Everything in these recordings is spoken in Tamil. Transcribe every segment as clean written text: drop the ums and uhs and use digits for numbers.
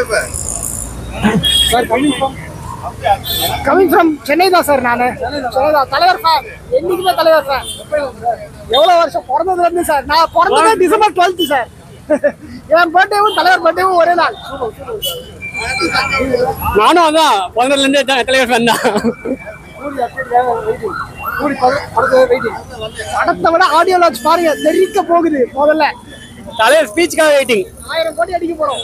Sir, coming from Chennai தான் சார். நானு Chennai தான். தலைவர் ஃபேன். என்னைக்குமே தலைவர் ஃபேன். எவ்வளவு வருஷம் பிறந்ததுல இருந்து சார். நான் பிறந்தது டிசம்பர் 12 சார். என் பர்த்டேவும் தலைவர் பர்த்டேவும் ஒரே நாள். நானும் அதான் பிறந்ததுல இருந்து தலைவர் ஃபேன் தான். படத்தை விட ஆடியோ லான்ச் பாருங்க, தெரிவிக்க போகுது. முதல்ல தலைவர் ஸ்பீச்சுக்காக வெயிட்டிங். 1000 கோடி அடிக்க போறோம்.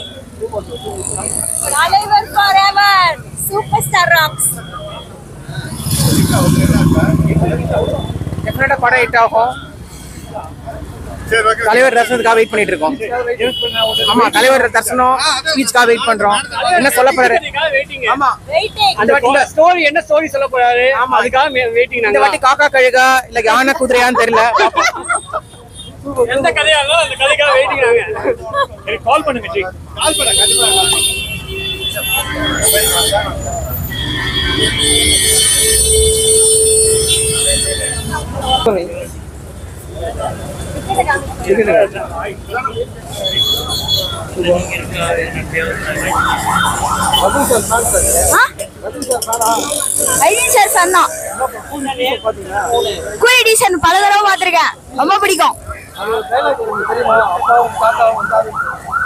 தலைவர் forever, superstar rocks. டெஃபினட்டா படம் ஹிட் ஆகும். தலைவர் தரிசனத்துக்காக வெயிட் பண்ணிட்டு இருக்கோம். ஆமா, தலைவர் தரிசனம் ஸ்பீச்சுக்காக வெயிட் பண்றோம். என்ன சொல்ல போறாரு? ஆமா, Waiting. ஸ்டோரி என்ன ஸ்டோரி சொல்ல போறாரு? அதுக்காக வெயிட்டிங். இந்த வாட்டி காக்கா கழுகா இல்ல யானை குதிரையான்னு தெரியல. எந்த கதையா இருந்தாலும் அந்த கதைக்காக வெயிட்டிங். எனக்கு கால் பண்ணுங்க ஜி. கால் பண்ண கண்டிப்பா கால் பண்ணுங்க. ஐடிஷன் சொன்னா கூ எடிஷன் பல தடவை பார்த்திருக்கேன். ரொம்ப பிடிக்கும்.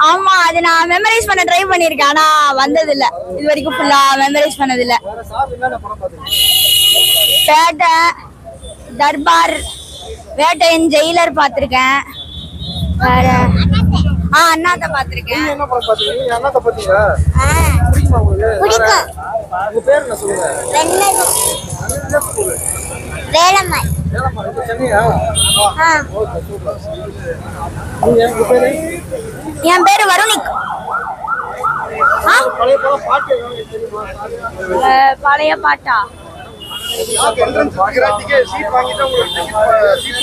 ஆமா, அது நான் மெமரைஸ் பண்ண ட்ரை பண்ணிருக்கேன். ஆனா வந்தது இல்ல இது வரைக்கும். ஃபுல்லா மெமரைஸ் பண்ணது இல்ல. பேட்டை, தர்பார், வேட்டையன், ஜெயிலர் பாத்திருக்கேன். வேற அண்ணாத்த பாத்திருக்கேன். பிடிக்கும். வேலம்மாள். என் பேரு வருணிக். பழைய பாட்டா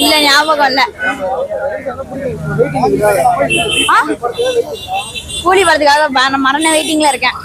இல்ல, ஞாபகம் இல்ல. கூலி படத்துக்காக மரண வெயிட்டிங்ல இருக்கேன்.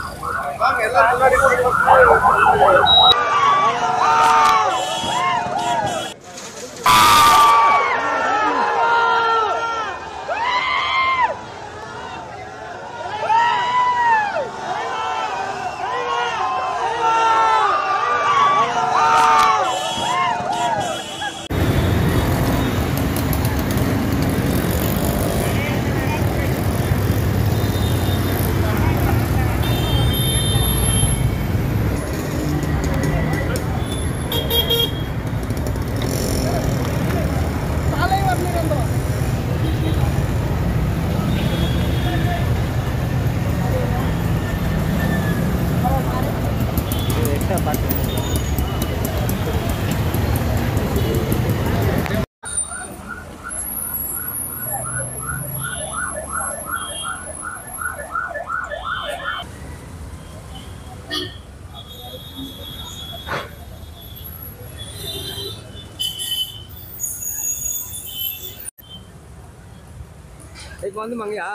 இப்போ வந்து மங்கயா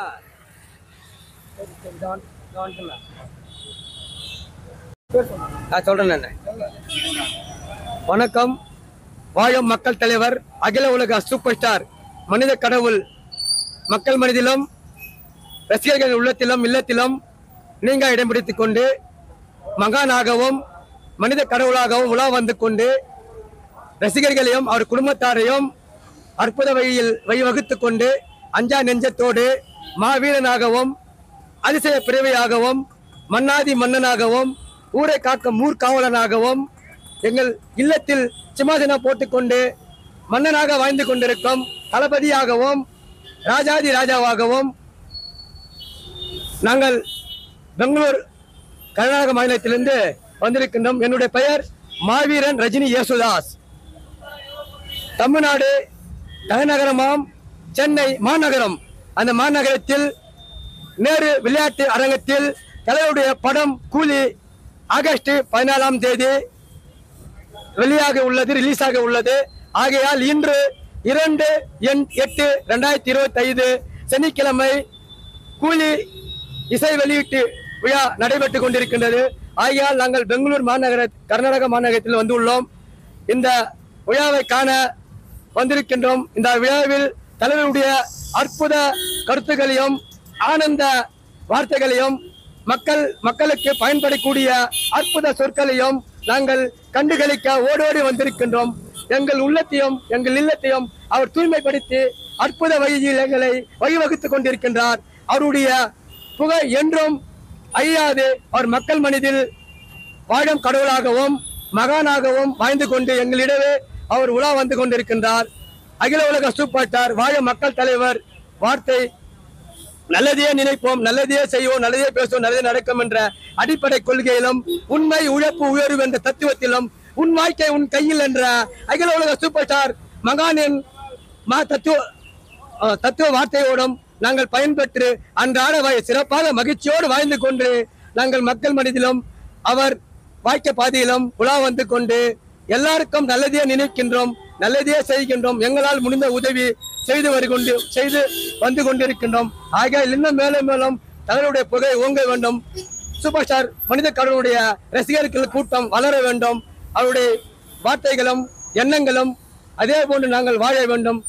சொல்றேன். வணக்கம். வாழும் மக்கள் தலைவர், அகில உலக சூப்பர் ஸ்டார், மனித கடவுள், மக்கள் மனதிலும் ரசிகர்கள் உள்ளத்திலும் இல்லத்திலும் நீங்க இடம் பிடித்துக் கொண்டு மகானாகவும் மனித கடவுளாகவும் உலா வந்து கொண்டு ரசிகர்களையும் அவர் குடும்பத்தாரையும் அற்புத வழிவகுத்துக் கொண்டு அஞ்சா நெஞ்சத்தோடு மாவீரனாகவும் அதிசய பிறவையாகவும் மன்னாதி மன்னனாகவும் ஊரை காக்கும் ஊர்காவலனாகவும் எங்கள் இல்லத்தில் சிம்மாசனம் போட்டுக்கொண்டு மன்னனாக வாழ்ந்து கொண்டிருக்கும் தளபதியாகவும் ராஜாதி ராஜாவாகவும் நாங்கள் பெங்களூர் கர்நாடக மாநிலத்திலிருந்து வந்திருக்கின்றோம். என்னுடைய பெயர் மாவீரன் ரஜினி யேசுதாஸ். தமிழ்நாடு தலைநகரமாம் சென்னை மாநகரம். அந்த மாநகரத்தில் நேரு விளையாட்டு அரங்கத்தில் தலைவருடைய படம் கூலி ஆகஸ்ட் 14ஆம் தேதி வெளியாக உள்ளது, ரிலீஸ் ஆக உள்ளது. ஆகையால் இன்று 2/8/2025 சனிக்கிழமை கூலி இசை வெளியீட்டு விழா நடைபெற்றுக் கொண்டிருக்கின்றது. ஆகையால் நாங்கள் பெங்களூர் கர்நாடக மாநகரத்தில் வந்துள்ளோம். இந்த விழாவை காண வந்திருக்கின்றோம். இந்த விழாவில் தலைவருடைய அற்புத கருத்துக்களையும் ஆனந்த வார்த்தைகளையும் மக்களுக்கு பயன்படக்கூடிய அற்புத சொற்களையும் நாங்கள் கண்டுகளிக்க ஓடோடி வந்திருக்கின்றோம். எங்கள் இல்லத்தையும் அவர் தூய்மைப்படுத்தி அற்புத வழியில் எங்களை வழிவகுத்துக் கொண்டிருக்கின்றார். அவருடைய புகழ் என்றும் அழியாது. அவர் மக்கள் மனதில் வாழும் கடவுளாகவும் மகானாகவும் வாழ்ந்து கொண்டு எங்களிடவே அவர் உலா வந்து கொண்டிருக்கின்றார். அகில உலக சூப்பர் ஸ்டார், வாழும் மக்கள் தலைவர் வார்த்தை நல்லதையே நினைப்போம், நல்லதையே செய்வோம், நல்லதையே பேசுவோம், நல்லதே நடக்கும் என்ற அடிப்படை கொள்கையிலும் உண்மை உழைப்பு உயர்வு என்ற தத்துவத்திலும் உன் வாழ்க்கை உன் கையில் என்ற அகில உலக சூப்பர் ஸ்டார் மகானின் தத்துவ வார்த்தையோடும் நாங்கள் பயன்பெற்று அன்றாட சிறப்பாக மகிழ்ச்சியோடு வாழ்ந்து கொண்டு நாங்கள் மக்கள் மனதிலும் அவர் வாழ்க்கை பாதையிலும் உலா வந்து கொண்டு எல்லாருக்கும் நல்லதையே நினைக்கின்றோம், நல்லதையே செய்கின்றோம். எங்களால் முடிந்த உதவி செய்து வந்து கொண்டிருக்கின்றோம். ஆக இன்னும் மேலும் மேலும் தங்களுடைய புகை ஓங்க வேண்டும். சூப்பர் ஸ்டார் மனித கடவுளுடைய ரசிகர்கள் கூட்டம் வளர வேண்டும். அவருடைய வார்த்தைகளும் எண்ணங்களும் அதே போன்று நாங்கள் வாழ வேண்டும்.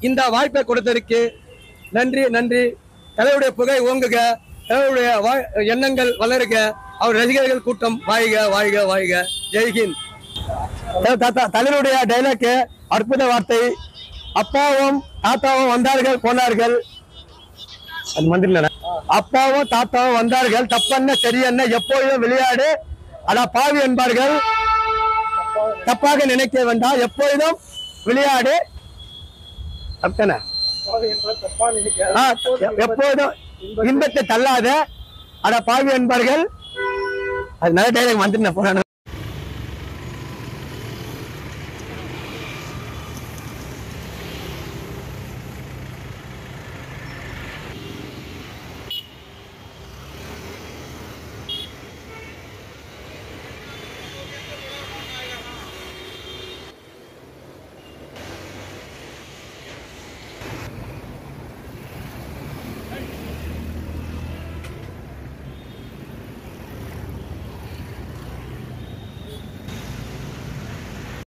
இந்த வாய்ப்பை கொடுத்ததற்கு நன்றி. தலைவருடைய புகை ஓங்குக, தலைவருடைய எண்ணங்கள் வளருக, அவர் ரசிகர்கள் கூட்டம் வாழ்க. ஜெய்ஹிந்த். தலைவருடைய டைலாக் அற்புத வார்த்தை. அப்பாவும் தாத்தாவும் வந்தார்கள் போனார்கள். அது மந்திரி அப்பாவும் தாத்தாவும் வந்தார்கள், தப்பென்ன சரியென்ன எப்பொழுதும் விளையாடு அடா பாவி என்பார்கள். தப்பாக நினைக்க வேண்டாம், எப்பொழுதும் விளையாடு. எப்போதும் இன்பத்தை தள்ளாத அட பாவி என்பார்கள். அது நல்ல டைலாக் மந்திரி போன